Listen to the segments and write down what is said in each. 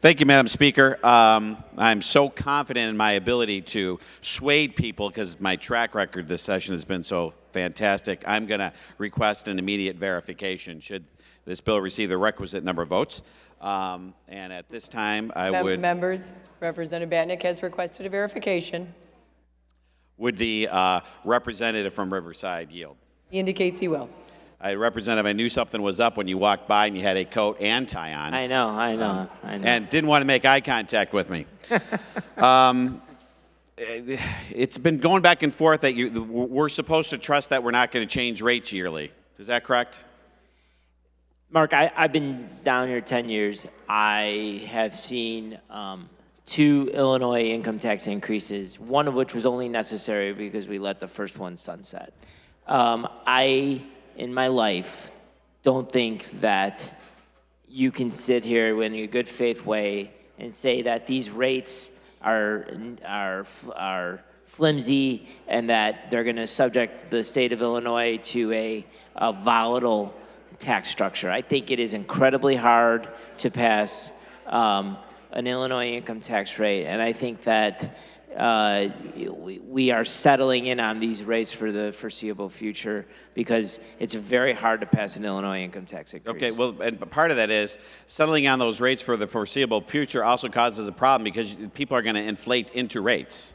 Thank you, Madam Speaker. I'm so confident in my ability to sway people because my track record this session has been so fantastic. I'm going to request an immediate verification should this bill receive the requisite number of votes. And at this time, I would... Members, Representative Batinick has requested a verification. Would the representative from Riverside yield? He indicates he will. Representative, I knew something was up when you walked by and you had a coat and tie on. I know. And didn't want to make eye contact with me. It's been going back and forth that we're supposed to trust that we're not going to change rates yearly. Is that correct? Mark, I've been down here 10 years. I have seen 2 Illinois income tax increases, one of which was only necessary because we let the first one sunset. In my life, don't think that you can sit here in a good faith way and say that these rates are flimsy and that they're going to subject the state of Illinois to a volatile tax structure. I think it is incredibly hard to pass an Illinois income tax rate, and I think that we are settling in on these rates for the foreseeable future because it's very hard to pass an Illinois income tax increase. Okay, well, and part of that is settling on those rates for the foreseeable future also causes a problem because people are going to inflate into rates.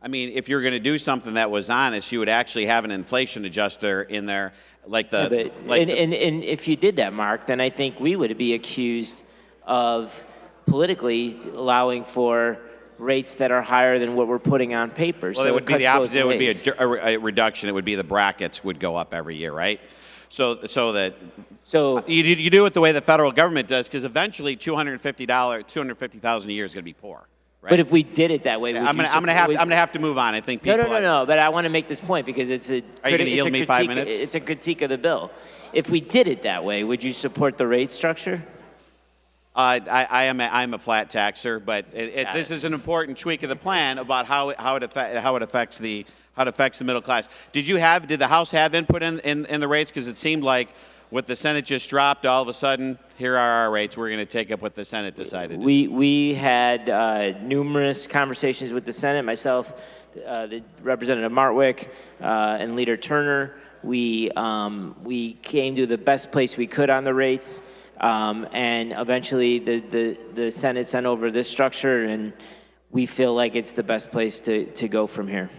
I mean, if you're going to do something that was honest, you would actually have an inflation adjuster in there, like the. Yeah, and if you did that, Mark, then I think we would be accused of politically allowing for rates that are higher than what we're putting on paper. Well, so it would be the opposite. It would be a reduction. It would be the brackets would go up every year, right? So you do it the way the federal government does, because eventually $250,000 a year is going to be poor. Right? But if we did it that way, I'm going to have to move on. I think people. No. But I want to make this point because it's a. Are you going to yield me 5 minutes? It's a critique of the bill. If we did it that way, would you support the rate structure? I'm a flat taxer, but this is an important tweak of the plan about how it affects the middle class. Did the House have input in the rates? Because it seemed like what the Senate just dropped, all of a sudden, here are our rates. We're going to take up what the Senate decided. We had numerous conversations with the Senate. Myself, the Representative Martwick, and Leader Turner. We came to the best place we could on the rates. And eventually the Senate sent over this structure, and we feel like it's the best place to go from here.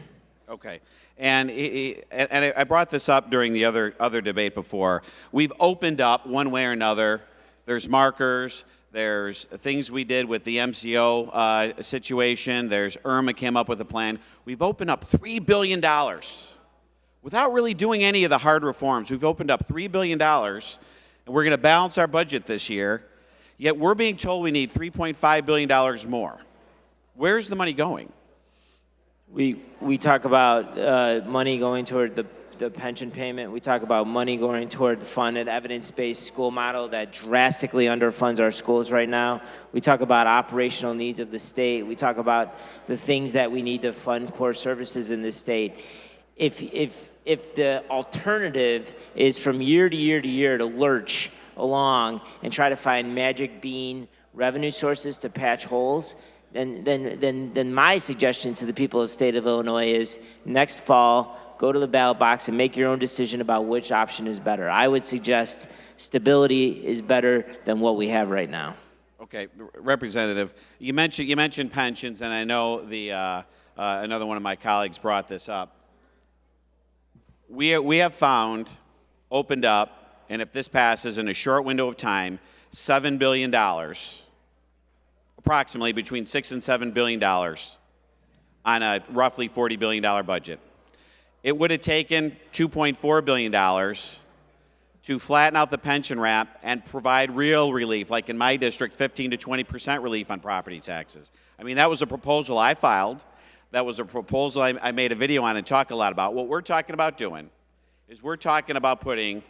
Okay. And I brought this up during the other debate before. We've opened up one way or another. There's markers. There's things we did with the MCO situation. There's Irma came up with a plan. We've opened up $3 billion. Without really doing any of the hard reforms, we've opened up $3 billion. And we're going to balance our budget this year, yet we're being told we need $3.5 billion more. Where's the money going? We talk about money going toward the pension payment. We talk about money going toward the funded evidence-based school model that drastically underfunds our schools right now. We talk about operational needs of the state. We talk about the things that we need to fund core services in the state. If the alternative is from year to year to year to lurch along and try to find magic bean revenue sources to patch holes, then my suggestion to the people of the state of Illinois is next fall, go to the ballot box and make your own decision about which option is better. I would suggest stability is better than what we have right now. Okay, Representative, you mentioned pensions, and I know another one of my colleagues brought this up. We have found, opened up, and if this passes in a short window of time, $7 billion, approximately between $6 and $7 billion on a roughly $40 billion budget. It would have taken $2.4 billion to flatten out the pension wrap and provide real relief, like in my district, 15 to 20% relief on property taxes. I mean, that was a proposal I filed. That was a proposal I made a video on and talk a lot about. What we're talking about doing is we're talking about putting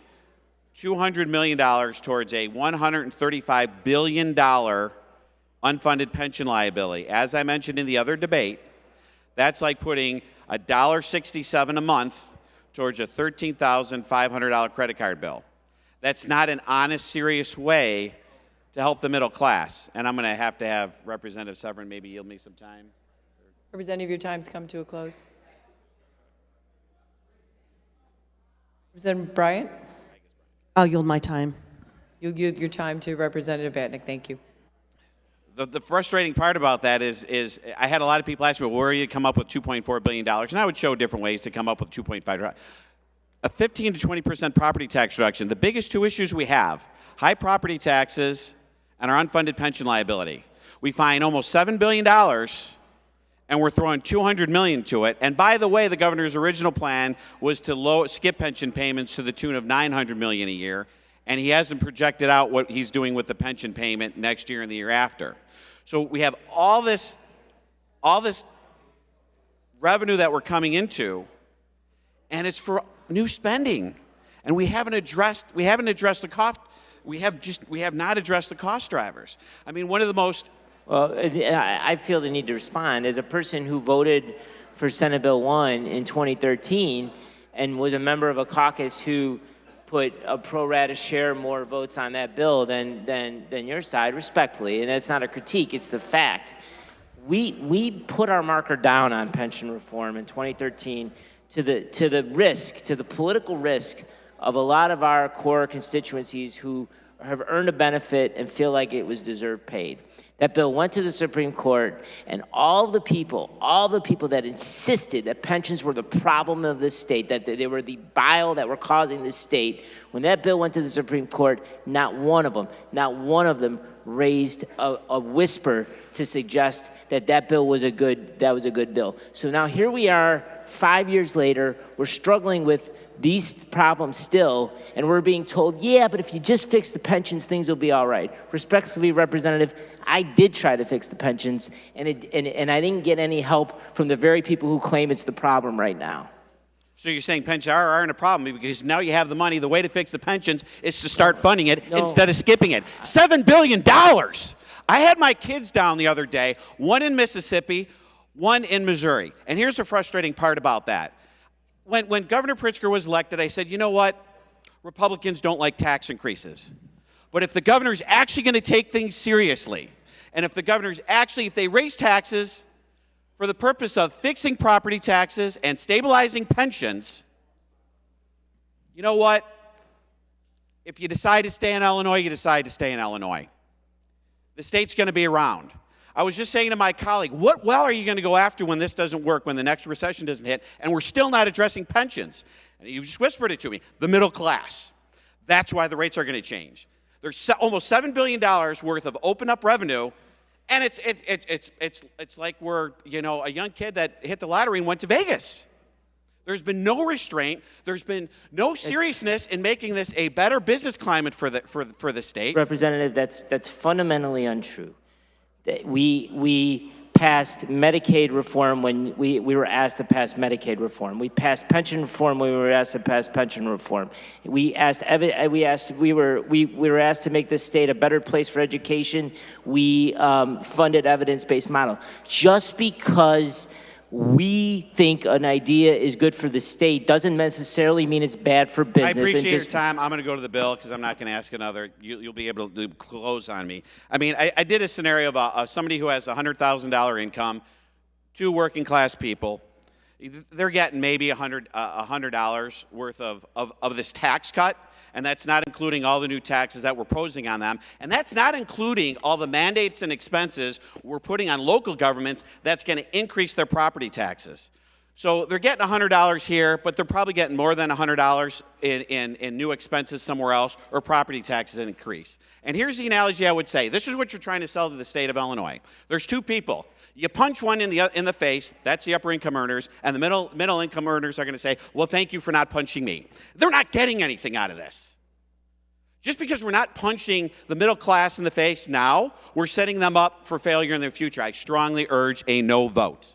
$200 million towards a $135 billion unfunded pension liability. As I mentioned in the other debate, that's like putting $1.67 a month towards a $13,500 credit card bill. That's not an honest, serious way to help the middle class. And I'm going to have Representative Severin maybe yield me some time. Representative, your time's come to a close. Representative Bryant, I'll yield my time. you'll yield your time to Representative Batinick. Thank you. The frustrating part about that is I had a lot of people ask me, well, where are you to come up with $2.4 billion? And I would show different ways to come up with 2.5. A 15 to 20% property tax reduction. The biggest two issues we have, high property taxes and our unfunded pension liability. We find almost $7 billion and we're throwing $200 million to it. And by the way, the governor's original plan was to skip pension payments to the tune of $900 million a year. And he hasn't projected out what he's doing with the pension payment next year and the year after. So we have all this revenue that we're coming into, and it's for new spending, and we haven't addressed the cost. We have not addressed the cost drivers. I mean, one of the most. Well, I feel the need to respond as a person who voted for Senate Bill 1 in 2013 and was a member of a caucus who put a pro rata share more votes on that bill than your side, respectfully, and that's not a critique, it's the fact. We put our marker down on pension reform in 2013 to the political risk of a lot of our core constituencies who have earned a benefit and feel like it was deserved paid. That bill went to the Supreme Court, and all the people that insisted that pensions were the problem of this state, that they were the bile that were causing this state, when that bill went to the Supreme Court, not one of them raised a whisper to suggest that bill was a good bill. So now here we are, 5 years later, we're struggling with these problems still, and we're being told, yeah, but if you just fix the pensions, things will be all right. Respectfully, Representative, I did try to fix the pensions, and I didn't get any help from the very people who claim it's the problem right now. So you're saying pensions aren't a problem because now you have the money. The way to fix the pensions is to start funding it instead of skipping it. $7 billion. I had my kids down the other day, one in Mississippi, one in Missouri. And here's the frustrating part about that. When Governor Pritzker was elected, I said, you know what? Republicans don't like tax increases. But if the governor's actually going to take things seriously, and if they raise taxes for the purpose of fixing property taxes and stabilizing pensions, you know what? If you decide to stay in Illinois, you decide to stay in Illinois. The state's going to be around. I was just saying to my colleague, what well are you going to go after when this doesn't work, when the next recession doesn't hit, and we're still not addressing pensions? And you just whispered it to me, the middle class. That's why the rates are going to change. There's almost $7 billion worth of open up revenue, and it's like we're, a young kid that hit the lottery and went to Vegas. There's been no restraint. There's been no seriousness in making this a better business climate for the state. Representative, that's fundamentally untrue. We passed Medicaid reform when we were asked to pass Medicaid reform. We passed pension reform when we were asked to pass pension reform. We were asked to make this state a better place for education. We funded evidence-based model. Just because we think an idea is good for the state doesn't necessarily mean it's bad for business. I appreciate your time. I'm going to go to the bill because I'm not going to ask another. You'll be able to close on me. I mean, I did a scenario of somebody who has $100,000 income, two working class people. They're getting maybe $100 worth of this tax cut. And that's not including all the new taxes that we're posing on them. And that's not including all the mandates and expenses we're putting on local governments that's going to increase their property taxes. So they're getting $100 here, but they're probably getting more than $100 in new expenses somewhere else, or property taxes increase. And here's the analogy I would say. This is what you're trying to sell to the state of Illinois. There's two people. You punch one in the face, that's the upper income earners, and the middle income earners are going to say, well, thank you for not punching me. They're not getting anything out of this. Just because we're not punching the middle class in the face now, we're setting them up for failure in the future. I strongly urge a no vote.